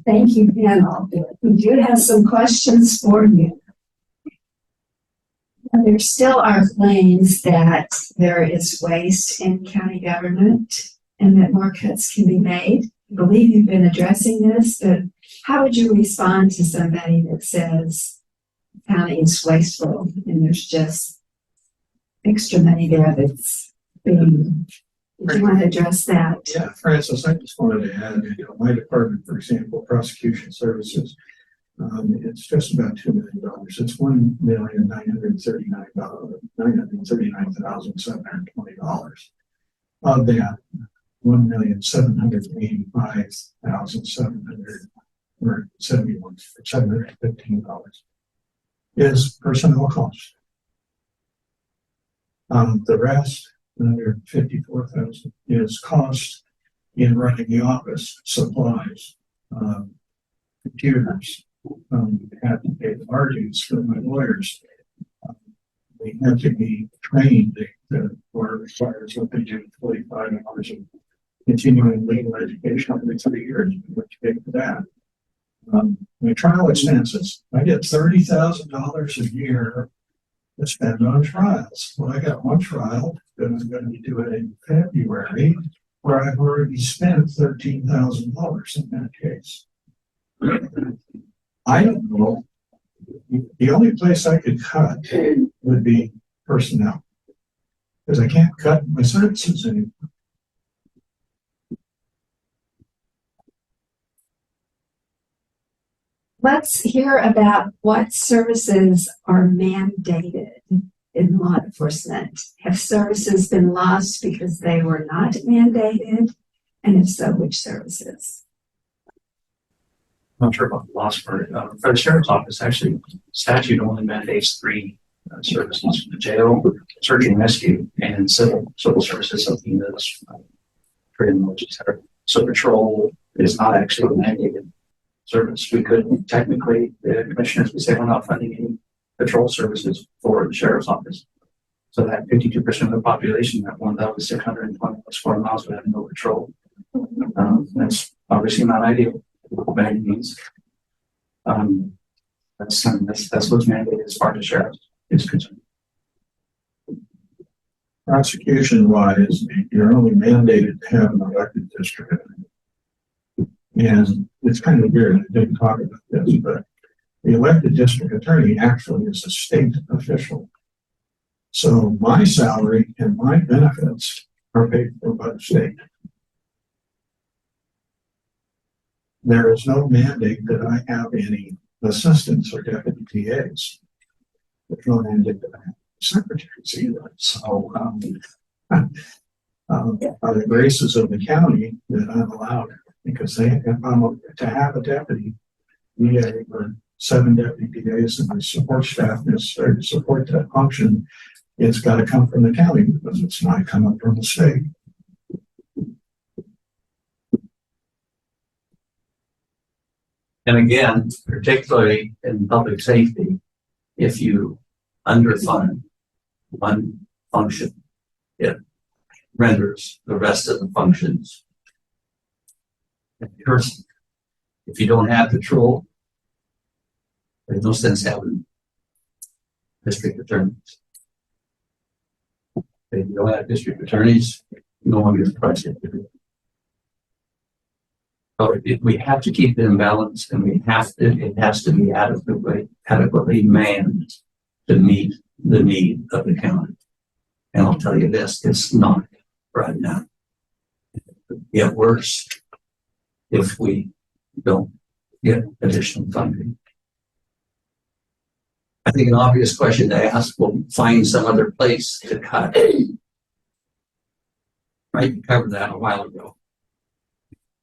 Thank you, panel. We do have some questions for you. There still are claims that there is waste in county government and that more cuts can be made. I believe you've been addressing this, but how would you respond to somebody that says the county is wasteful and there's just extra money there that's being, do you want to address that? Yeah, Francis, I just wanted to add, my department, for example, prosecution services, it's just about $2 million. It's $1,939,720. Of that, $1,785,715 is personnel costs. The rest, another $54,000, is cost in running the office, supplies, computers. Had to pay the margins for my lawyers. They have to be trained. The order requires what they do 45 hours of continuing legal education every 3 years. What you pay for that? My trial expenses. I get $30,000 a year to spend on trials. Well, I got one trial that I'm going to be doing in February, where I've already spent $13,000 in that case. I don't know. The only place I could cut would be personnel, because I can't cut my services anymore. Let's hear about what services are mandated in law enforcement. Have services been lost because they were not mandated? And if so, which services? I'm not sure about the loss part. For the sheriff's office, actually, statute only mandates 3 services: the jail, search and rescue, and civil services, something that's criminals, etc. So patrol is not actually a mandated service. We could technically, the commissioners would say we're not funding any patrol services for the sheriff's office. So that 52% of the population, that 1,620 square miles would have no patrol. That's obviously not ideal by any means. That's what's mandated as far as the sheriff is concerned. Prosecution-wise, you're only mandated to have an elected district attorney. And it's kind of weird, I didn't talk about this, but the elected district attorney actually is a state official. So my salary and my benefits are paid for by the state. There is no mandate that I have any assistants or deputy DAs. There's no mandate that I have secretaries either. So by the graces of the county that I'm allowed, because if I'm to have a deputy DA or 7 deputy DAs and my support staff necessary to support that function, it's got to come from the county because it's not coming from the state. And again, particularly in public safety, if you underfund one function, it renders the rest of the functions. If you don't have patrol, there's no sense having district attorneys. If you don't have district attorneys, no one gets project. So we have to keep it in balance, and it has to be adequately manned to meet the need of the county. And I'll tell you this, it's not right now. It could get worse if we don't get additional funding. I think an obvious question to ask, will find some other place to cut. Right, you covered that a while ago.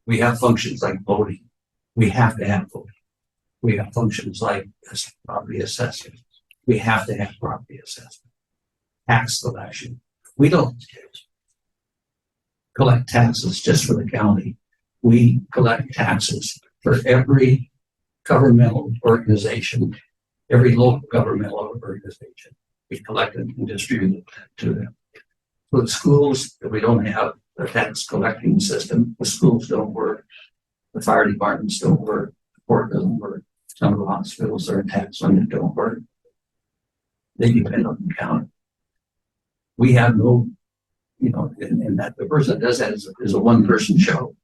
We have functions like voting. We have to have voting. We have functions like property assessment. We have to have property assessment. Tax collection. We don't collect taxes just for the county. We collect taxes for every governmental organization, every local governmental organization. We collect it and distribute it to them. For the schools, we don't have a tax collecting system. The schools don't work. The fire departments don't work, the court doesn't work, some of the hospitals are taxed when they don't work. They depend on the county. We have no, and that the person that does that is a one-person show.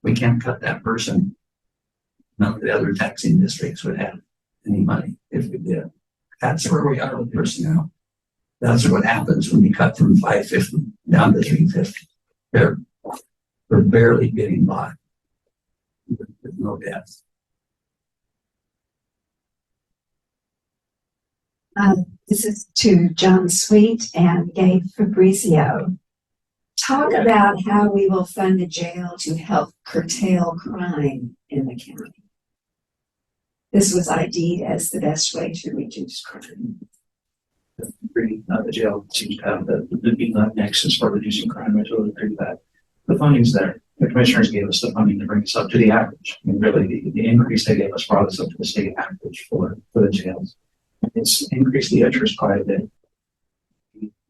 We can't cut that person. None of the other taxing districts would have any money if we did. That's where we are with personnel. That's what happens when you cut from 550 down to 350. They're barely getting by with no deaths. This is to John Sweet and Gabe Fabrizio. Talk about how we will fund the jail to help curtail crime in the county. This was ID'd as the best way to reduce crime. The jail seems to have the nexus for reducing crime. I totally agree with that. The funding's there. The commissioners gave us the funding to bring us up to the average. I mean, really, the increase they gave us brought us up to the state average for the jails. It's increased the interest quite a bit.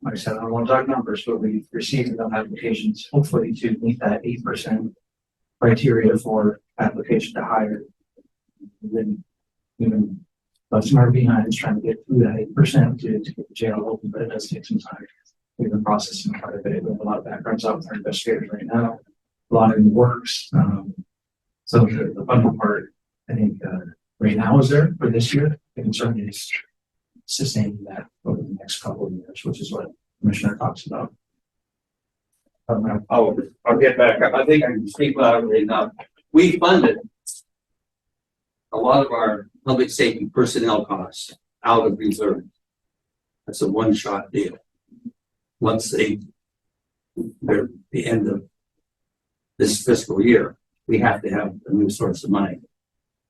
Like I said, I don't want to talk numbers, but we've received enough applications, hopefully, to meet that 8% criteria for application to hire. And then even busting our behinds trying to get through that 8% to get the jail open, but it does take some time. We've been processing quite a bit. We have a lot of backgrounds out with our investigators right now. A lot in the works. So the funding part, I think, right now is there for this year. The concern is sustaining that over the next couple of years, which is what the Commissioner talks about. I'll get back up. I think I can speak loudly enough. We funded a lot of our public safety personnel costs out of reserve. That's a one-shot deal. Once they're the end of this fiscal year, we have to have a new source of money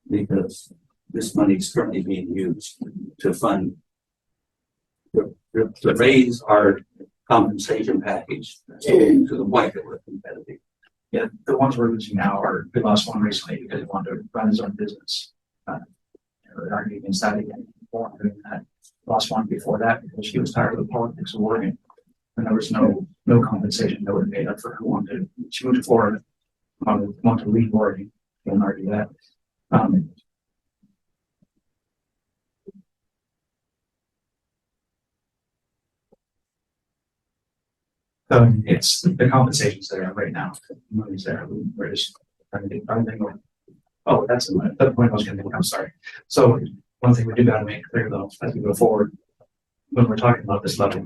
because this money is currently being used to fund to raise our compensation package to the point that we're competitive. Yeah, the ones we're losing now we lost one recently because he wanted to run his own business. We're arguing against that again. That lost one before that because she was tired of the politics of Oregon. And there was no compensation that would have made up for her she moved to Florida, wanted to leave Oregon. Can't argue that. It's the compensation's there right now. The money's there. We're just trying to think. Oh, that's the point I was going to make. I'm sorry. So one thing we do got to make clear though, as we go forward, when we're talking about this levy,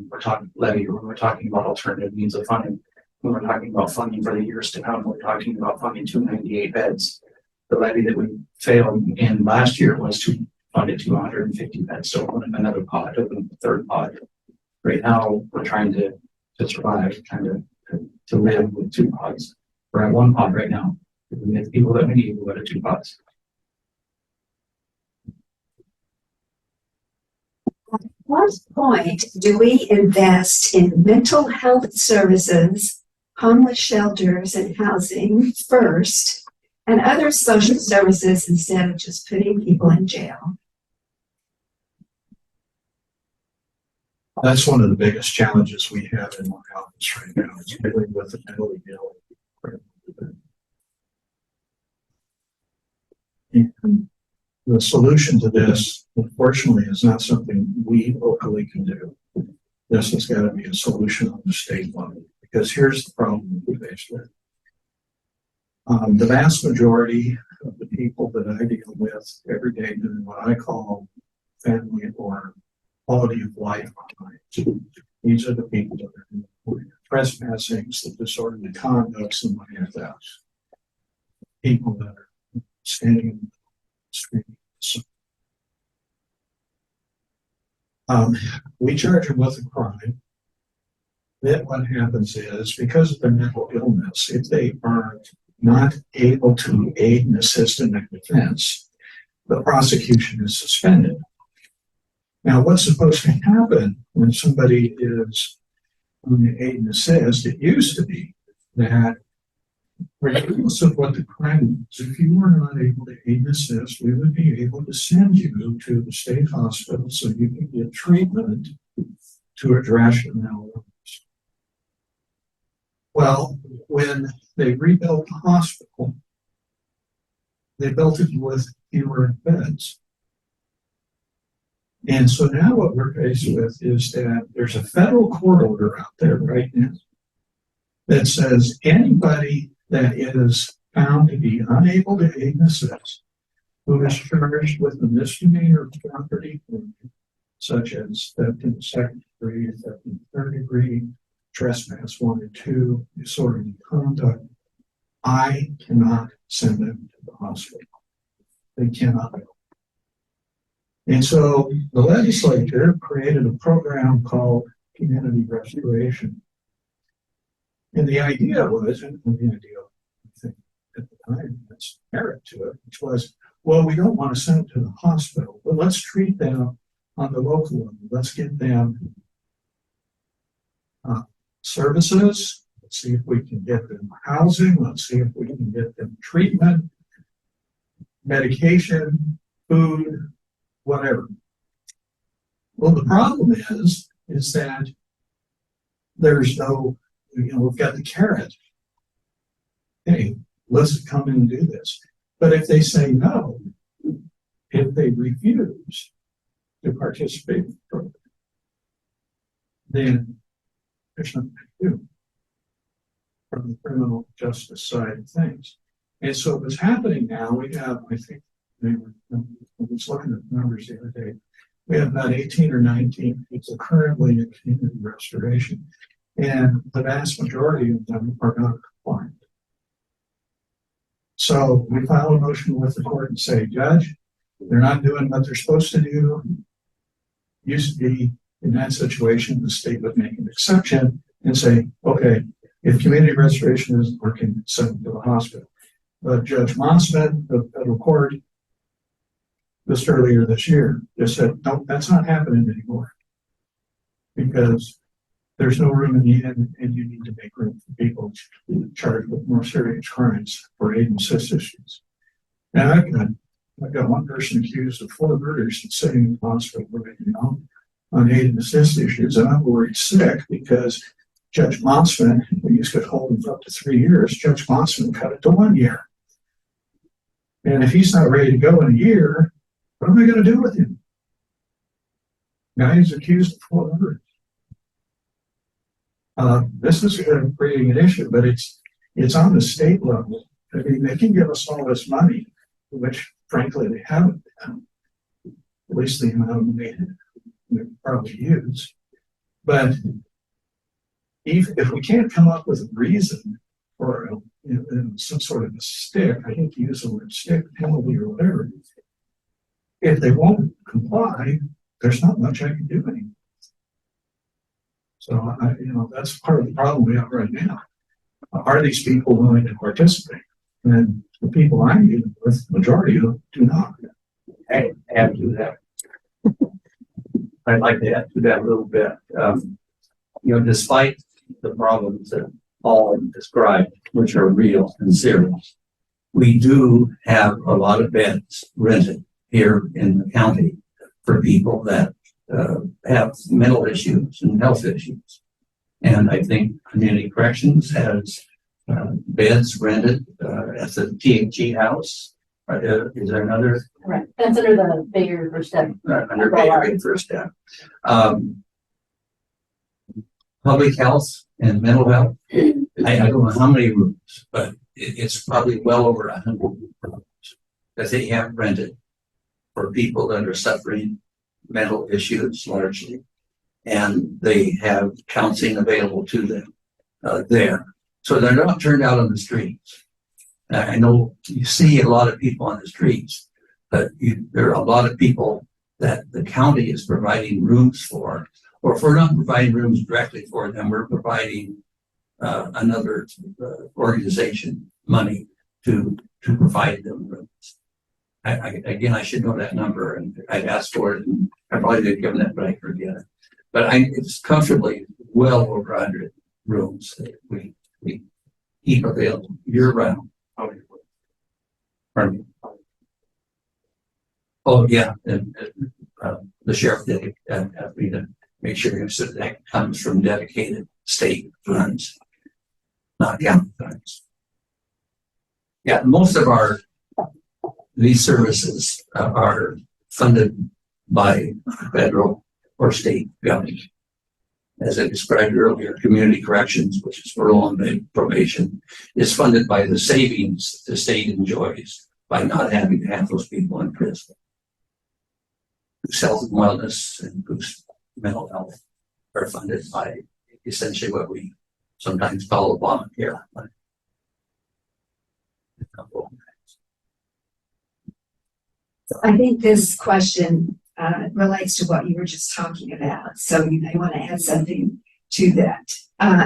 when we're talking about alternative means of funding, when we're talking about funding for the years to come, we're talking about funding 298 beds. The levy that we failed in last year was to fund it 250 beds. So open another pot, open the third pot. Right now, we're trying to survive, trying to live with two pods. We're at one pod right now. We have people that we need to go to two pods. At what point do we invest in mental health services, homeless shelters and housing first, and other social services instead of just putting people in jail? That's one of the biggest challenges we have in my office right now. It's dealing with the mentally ill. And the solution to this, unfortunately, is not something we locally can do. This has got to be a solution on the state level, because here's the problem we face with. The vast majority of the people that I deal with every day doing what I call family or quality of life crimes. These are the people that are doing trespassings, the disorderly conducts, and like that. People that are standing in the street. We charge them with a crime. Then what happens is, because of their mental illness, if they are not able to aid and assist in their defense, the prosecution is suspended. Now, what's supposed to happen when somebody is on the aid and assist? It used to be that regardless of what the crime is, if you were not able to aid and assist, we would be able to send you to the state hospital so you can get treatment to address your mental illness. Well, when they rebuilt the hospital, They built it with fewer beds. And so now what we're faced with is that there's a federal court order out there right now that says anybody that is found to be unable to aid and assist, who is charged with a misdemeanor property, such as theft in the second degree, theft in the third degree, trespass 1 and 2, disorderly conduct, I cannot send them to the hospital. They cannot go. And so the legislature created a program called Community Restoration. And the idea was, and the idea, I think, at the time, that's merit to it, which was, well, we don't want to send them to the hospital, but let's treat them on the local level. Let's give them services. Let's see if we can get them housing. Let's see if we can get them treatment, medication, food, whatever. Well, the problem is that there's no, we've got the carrot. Hey, let's come in and do this. But if they say no, if they refuse to participate in the program, then there's nothing to do from the criminal justice side of things. And so what's happening now, we have, I think, I was looking at the numbers the other day, we have about 18 or 19 people currently in community restoration, and the vast majority of them are not compliant. So we file a motion with the court and say, Judge, they're not doing what they're supposed to do. Used to be in that situation, the state would make an exception and say, okay, if community restoration isn't working, send them to the hospital. But Judge Monsman of the federal court just earlier this year just said, no, that's not happening anymore because there's no room in the inn and you need to make room for people charged with more serious crimes for aid and assist issues. Now I've got one person accused of 4 murders and sitting in the hospital right now on aid and assist issues, and I'm worried sick because Judge Monsman, we used to hold him for up to 3 years, Judge Monsman cut it to 1 year. And if he's not ready to go in a year, what am I going to do with him? Guy is accused of 4 murders. This is creating an issue, but it's on the state level. I mean, they can give us all this money, which frankly they haven't done, at least the amount of money they probably use. But if we can't come up with a reason for some sort of a stick, I hate to use the word stick, penalty or whatever, if they won't comply, there's not much I can do anymore. So, that's part of the problem we have right now. Are these people willing to participate? And the people I'm dealing with, the majority of them do not. I add to that. I'd like to add to that a little bit. Despite the problems that Paul described, which are real and serious, we do have a lot of beds rented here in the county for people that have mental issues and health issues. And I think Community Corrections has beds rented at the THG house. Is there another? Correct. That's under the bigger first step. Under bigger first step. Public health and mental health. I don't know how many rooms, but it's probably well over 100 rooms that they have rented for people that are suffering mental issues largely, and they have counseling available to them there. So they're not turned out on the streets. I know you see a lot of people on the streets, but there are a lot of people that the county is providing rooms for, or if we're not providing rooms directly for them, we're providing another organization money to provide them rooms. I should know that number, and I'd asked for it, and I probably did give that, but I forget it. But it's comfortably well over 100 rooms that we keep available year round. Pardon me. Oh yeah, and the sheriff did ask me to make sure that comes from dedicated state funds, not county funds. Yeah, most of our these services are funded by federal or state government. As I described earlier, community corrections, which is parole and probation, is funded by the savings the state enjoys by not having to have those people in prison. Coos Health and Wellness and Coos Mental Health are funded by essentially what we sometimes call Obamacare. I think this question relates to what you were just talking about, so you may want to add something to that.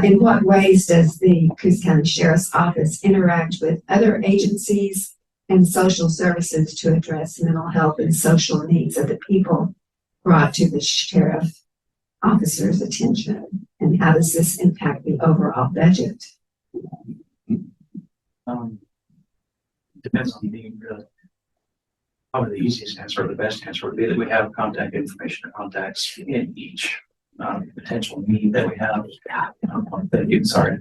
In what ways does the Coos County Sheriff's Office interact with other agencies and social services to address mental health and social needs of the people brought to the sheriff officer's attention? And how does this impact the overall budget? Depends on the need, really. Probably the easiest answer or the best answer would be that we have contact information or contacts in each potential need that we have. Thank you, sorry.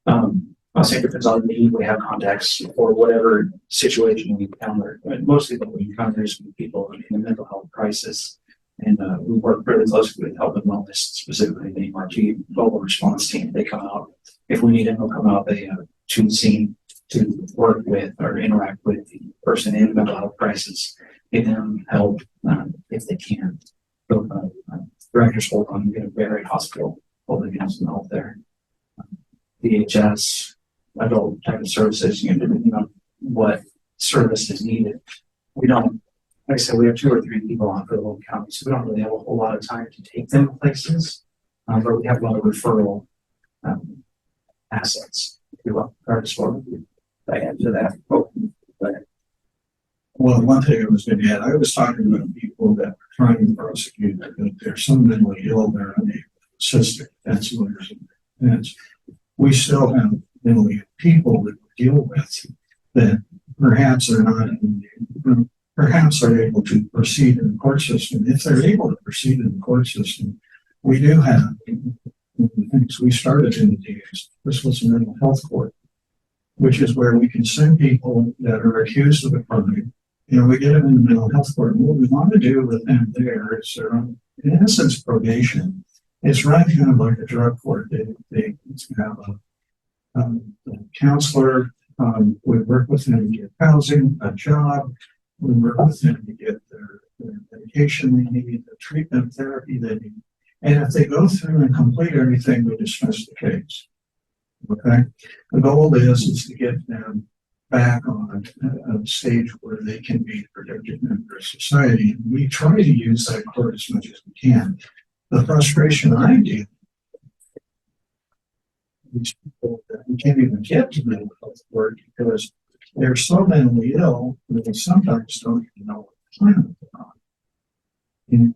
I'll say it depends on the need. We have contacts for whatever situation we encounter. But mostly what we encounter is people in a mental health crisis. And we work really closely with Health and Wellness, specifically the MRG Global Response Team. They come out. If we need them, they'll come out. They choose the scene to work with or interact with the person in a mental health crisis, give them help if they can. So, directors hold on to a very hospital, holding some help there. DHS, adult type of services, depending on what service is needed. We don't, like I said, we have 2 or 3 people on for the whole county, so we don't really have a whole lot of time to take them places, but we have a lot of referral assets. If you will, our disposal. I answer that. Oh, Well, one thing I was going to add, I was talking about people that are trying to prosecute, that they're so mentally ill, they're unable to assist their defense lawyers and defense. We still have mentally ill people that we deal with that perhaps are not, perhaps are able to proceed in the court system. If they're able to proceed in the court system, we do have things. We started in the days. This was a mental health court, which is where we can send people that are accused of a crime. We get them in the mental health court. And what we want to do with them there is their own, in essence, probation. It's run kind of like a drug court. They have a counselor. We work with them to get housing, a job. We work with them to get their medication they need, the treatment therapy they need. And if they go through and complete everything, we dismiss the case. Okay. The goal is to get them back on a stage where they can be productive members of society. And we try to use that court as much as we can. The frustration I do, these people that we can't even get to mental health court because they're so mentally ill that they sometimes don't even know what the plan is on. And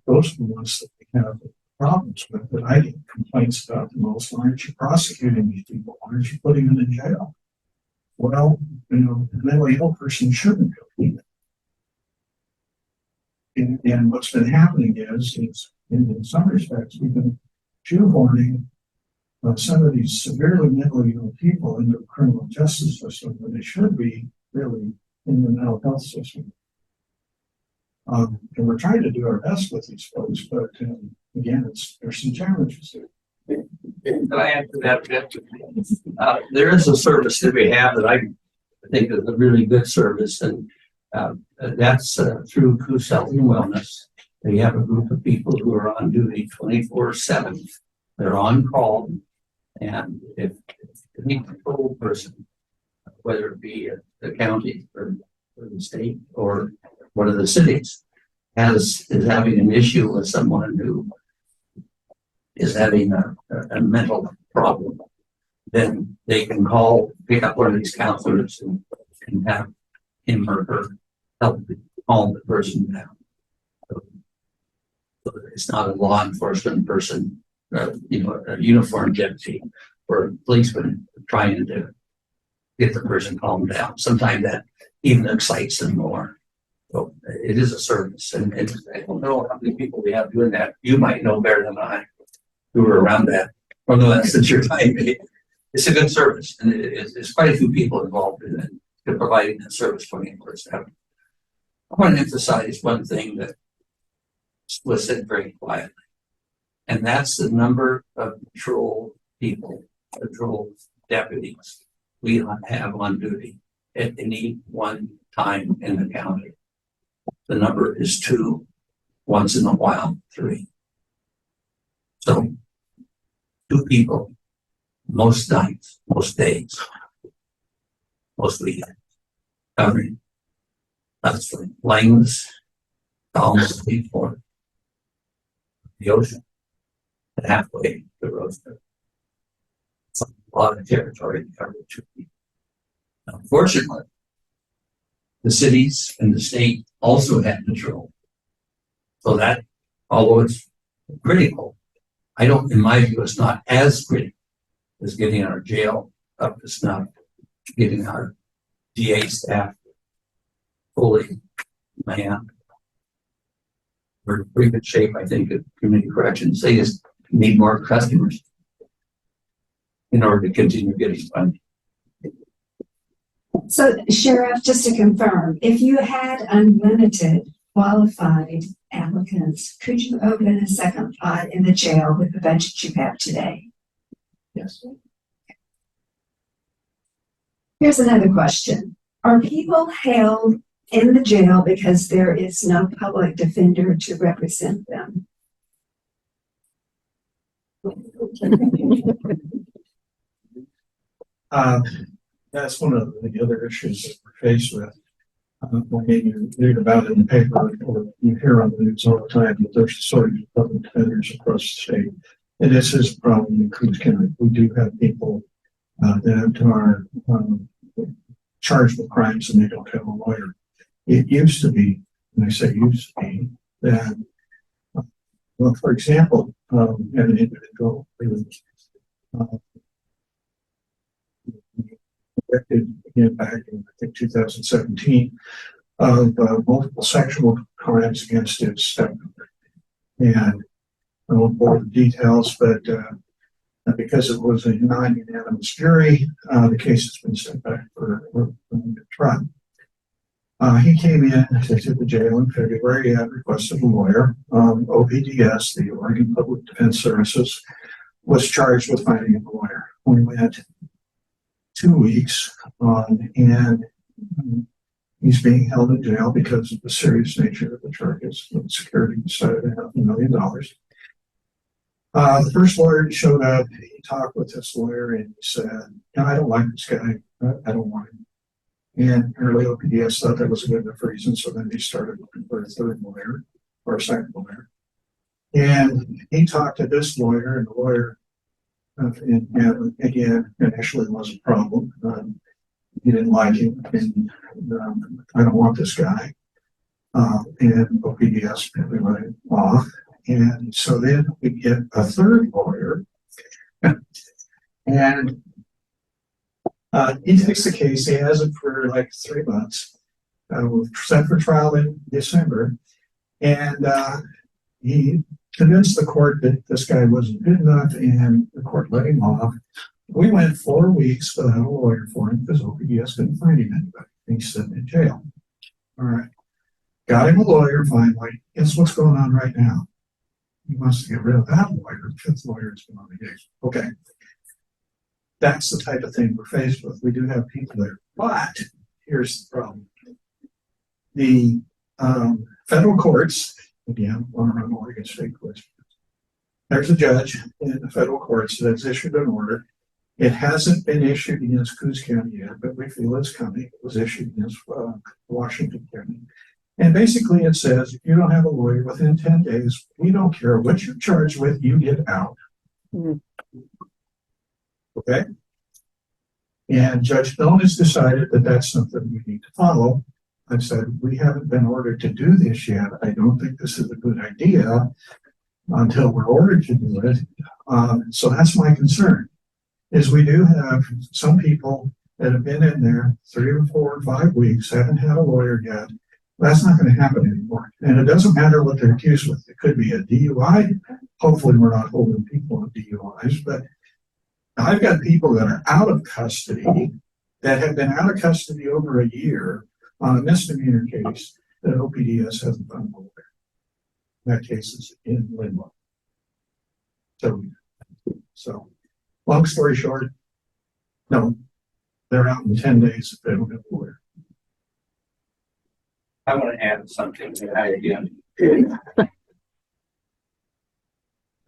those are the ones that we have problems with, that I get complaints about the most. Why aren't you prosecuting these people? Why aren't you putting them in jail? Well, a mentally ill person shouldn't go either. And what's been happening is in some respects, we've been shoehorning some of these severely mentally ill people into the criminal justice system when they should be really in the mental health system. And we're trying to do our best with these folks, but again, there's some challenges there. Can I add to that a bit? There is a service that we have that I think is a really good service, and that's through Coos Health and Wellness. They have a group of people who are on duty 24/7. They're on call, and if any control person, whether it be the county or the state or one of the cities, is having an issue with someone who is having a mental problem, then they can pick up one of these counselors and have him or her help calm the person down. So it's not a law enforcement person, a uniformed deputy or a policeman trying to get the person calmed down. Sometimes that even excites them more. So it is a service, and I don't know how many people we have doing that. You might know better than I, who were around that. I don't know, that's since your time. It's a good service, and it's quite a few people involved in it. to providing that service 24/7. I want to emphasize one thing that was said very quietly, and that's the number of patrol people, patrol deputies we have on duty at any one time in the county. The number is 2, once in a while 3. So 2 people, most nights, most days, most weekends, covering that's from Langs to almost Newport, the ocean, and halfway to Rosedale. It's a lot of territory to cover 2 people. Unfortunately, the cities and the state also had patrol. So that, although it's critical, I don't, in my view, it's not as critical as getting our jail up to snuff, getting our DA staff fully manned. We're in pretty good shape, I think, at community corrections. They just need more customers in order to continue getting funding. So Sheriff, just to confirm, if you had unlimited qualified applicants, could you open a second pot in the jail with the budget you have today? Yes. Here's another question. Are people held in the jail because there is no public defender to represent them? That's one of the other issues that we're faced with. When you read about it in the paper or you hear on the news all the time that there's a shortage of public defenders across the state. And this is a problem in Coos County. We do have people that are charged with crimes and they don't have a lawyer. It used to be, and I say used to be, that, well, for example, have an individual who convicted again back in, I think, 2017 of multiple sexual crimes against his stepmother. And I won't bore the details, but because it was a non-unanimous jury, the case has been sent back for trial. He came in to the jail in February. He had requested a lawyer. OPDS, the Oregon Public Defense Services, was charged with finding a lawyer. We went 2 weeks and he's being held in jail because of the serious nature of the charges. The security decided $500,000. The first lawyer showed up. He talked with this lawyer and he said, "No, I don't like this guy. I don't want him." And early OPDS thought that was a good enough reason, so then they started looking for a third lawyer or a second lawyer. And he talked to this lawyer, and the lawyer, and again, initially was a problem. He didn't like him, and I don't want this guy. And OPDS really let him off. And so then we get a third lawyer, and he takes the case. He has it for like 3 months. We're set for trial in December, and he convinced the court that this guy wasn't good enough, and the court let him off. We went 4 weeks without a lawyer for him because OPDS couldn't find him anybody. He's sitting in jail. All right, got him a lawyer finally. Guess what's going on right now? He wants to get rid of that lawyer. The fifth lawyer has been on the case. Okay. That's the type of thing we're faced with. We do have people there, but here's the problem. The federal courts, again, one of our Oregon state courts, there's a judge in the federal courts that has issued an order. It hasn't been issued against Coos County yet, but we feel it's coming. It was issued against Washington County. And basically it says, if you don't have a lawyer within 10 days, we don't care what you're charged with, you get out. Okay? And Judge Milne has decided that that's something we need to follow. I've said, we haven't been ordered to do this yet. I don't think this is a good idea until we're ordered to do it. So that's my concern, is we do have some people that have been in there 3 or 4 or 5 weeks, haven't had a lawyer yet. That's not going to happen anymore. And it doesn't matter what they're accused with. It could be a DUI. Hopefully we're not holding people on DUIs, but I've got people that are out of custody that have been out of custody over a year on a misdemeanor case that OPDS hasn't found over. That case is in limbo. So, long story short, no, they're out in 10 days if they don't have a lawyer. I want to add something to that again.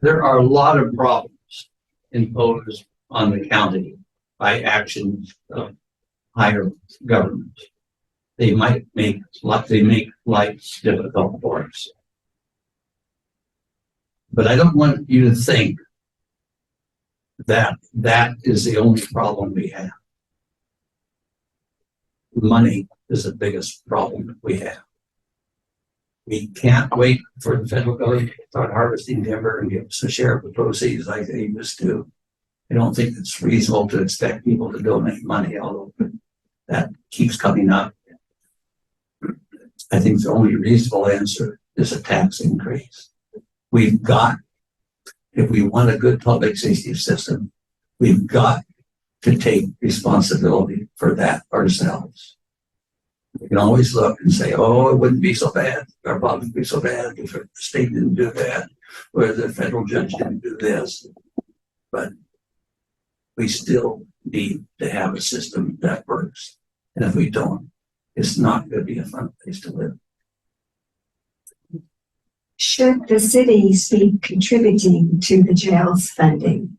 There are a lot of problems imposed on the county by actions of higher government. They might make life difficult for us. But I don't want you to think that that is the only problem we have. Money is the biggest problem we have. We can't wait for the federal government to start harvesting timber and give us a share of the proceeds like they used to. I don't think it's reasonable to expect people to donate money, although that keeps coming up. I think the only reasonable answer is a tax increase. We've got, if we want a good public safety system, we've got to take responsibility for that ourselves. We can always look and say, oh, it wouldn't be so bad, or probably be so bad if the state didn't do that, or the federal judge didn't do this. But we still need to have a system that works. And if we don't, it's not going to be a fun place to live. Should the cities be contributing to the jail's funding?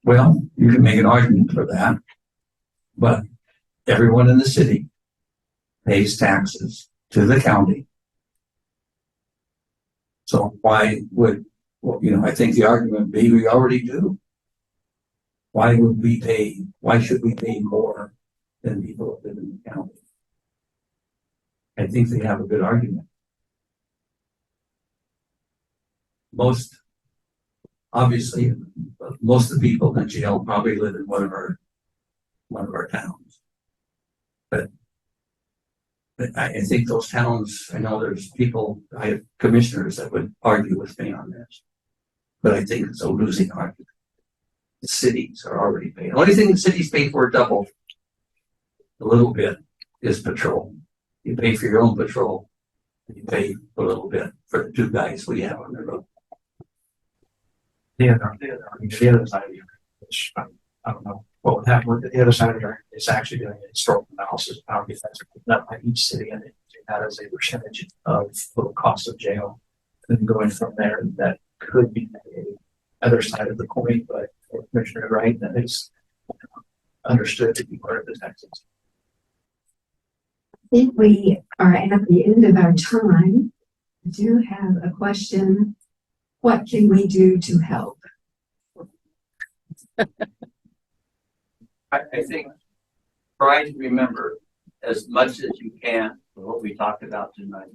Well, you can make an argument for that, but everyone in the city pays taxes to the county. So why would, I think the argument would be we already do. Why should we pay more than people that live in the county? I think they have a good argument. Most of the people in jail probably live in one of our towns. But I think those towns, I know there's people, I have commissioners that would argue with me on this, but I think it's a losing argument. The cities are already paying. The only thing the cities pay for double a little bit is patrol. You pay for your own patrol. You pay a little bit for the two guys we have on the road. The other side of the argument, which I don't know what would happen with the other side of the argument, is actually doing a historical analysis of how defense is done by each city and that as a percentage of total cost of jail. And going from there, that could be the other side of the coin, but Commissioner Wright, that is understood to be part of the taxes. I think we are at the end of our time. I do have a question. What can we do to help? I think try to remember as much as you can what we talked about tonight.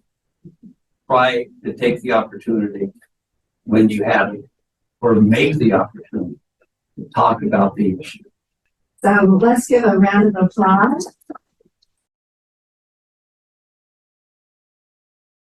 Try to take the opportunity when you have it, or make the opportunity to talk about the issue. So let's give a round of applause